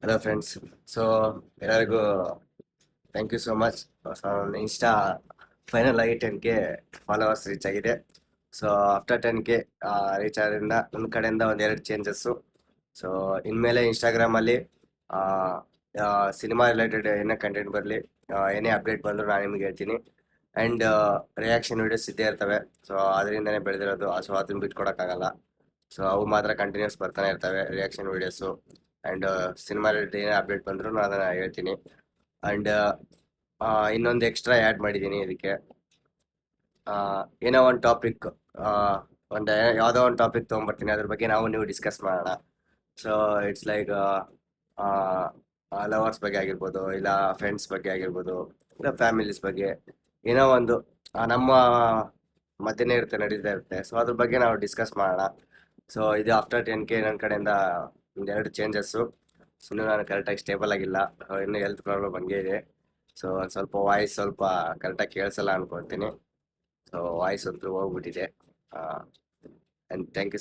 Hello friends. So ಎಲ್ಲರಿಗೂ thank you so much. So ನನ್ನ insta final ಆಗಿ 10K followers reach ಆಗಿದೆ. So after 10K reach ಆದ್ರಿಂದ ನನ್ನ ಕಡೆಯಿಂದ ಒಂದೆರಡು ಚೇಂಜಸ್ಸು. ಸೊ ಇನ್ಮೇಲೆ ಇನ್ಸ್ಟಾಗ್ರಾಮಲ್ಲಿ ಸಿನಿಮಾ ರಿಲೇಟೆಡ್ ಏನೇ ಕಂಟೆಂಟ್ ಬರಲಿ, ಏನೇ ಅಪ್ಡೇಟ್ ಬಂದರೂ ನಾನು ನಿಮಗೆ ಹೇಳ್ತೀನಿ. ಆ್ಯಂಡ್ ರಿಯಾಕ್ಷನ್ ವೀಡಿಯೋಸ್ ಇದ್ದೇ ಇರ್ತವೆ. ಸೊ ಅದರಿಂದನೇ ಬೆಳೆದಿರೋದು. ಸೊ ಅದನ್ನ ಬಿಟ್ಕೊಡೋಕ್ಕಾಗಲ್ಲ. ಸೊ ಅವು ಮಾತ್ರ ಕಂಟಿನ್ಯೂಸ್ ಬರ್ತಾನೆ ಇರ್ತವೆ, reaction videos. And cinema related ಏನೇ ಅಪ್ಡೇಟ್ ಬಂದರೂ ನಾನು ಅದನ್ನು ಹೇಳ್ತೀನಿ. ಆ್ಯಂಡ್ ಇನ್ನೊಂದು ಎಕ್ಸ್ಟ್ರಾ ಆ್ಯಡ್ ಮಾಡಿದ್ದೀನಿ ಇದಕ್ಕೆ. ಏನೋ ಒಂದು ಟಾಪಿಕ್, ಒಂದು ಯಾವುದೋ ಒಂದು ಟಾಪಿಕ್ ತೊಗೊಂಬರ್ತೀನಿ, ಅದ್ರ ಬಗ್ಗೆ ನೀವು ಡಿಸ್ಕಸ್ ಮಾಡೋಣ. ಸೊ ಇಟ್ಸ್ ಲೈಕ್ ಲವರ್ಸ್ ಬಗ್ಗೆ ಆಗಿರ್ಬೋದು, ಇಲ್ಲ ಫ್ರೆಂಡ್ಸ್ ಬಗ್ಗೆ ಆಗಿರ್ಬೋದು, ಇಲ್ಲ ಫ್ಯಾಮಿಲೀಸ್ ಬಗ್ಗೆ, ಏನೋ ಒಂದು ನಮ್ಮ ಮಧ್ಯನೇ ಇರುತ್ತೆ, ನಡೀತಾ ಇರುತ್ತೆ. ಸೊ ಅದ್ರ ಬಗ್ಗೆ ನಾವು ಡಿಸ್ಕಸ್ ಮಾಡೋಣ. ಸೊ ಇದು ಆಫ್ಟರ್ 10K ನನ್ನ ಕಡೆಯಿಂದ ಒಂದೆರಡು ಚೇಂಜಸ್ಸು. ಸುಮ್ಮನೆ ನಾನು ಕರೆಕ್ಟಾಗಿ ಸ್ಟೇಬಲ್ ಆಗಿಲ್ಲ, ಇನ್ನೂ ಹೆಲ್ತ್ ಪ್ರಾಬ್ಲಮ್ ಹಂಗೆ ಇದೆ. ಸೊ ಒಂದು ಸ್ವಲ್ಪ ವಾಯ್ಸ್ ಸ್ವಲ್ಪ ಕರೆಕ್ಟಾಗಿ ಕೇಳಿಸಲ್ಲ ಅನ್ಕೊಳ್ತೀನಿ. ಸೊ ವಾಯ್ಸ್ ಅಂತೂ ಹೋಗ್ಬಿಟ್ಟಿದೆ. And thank you.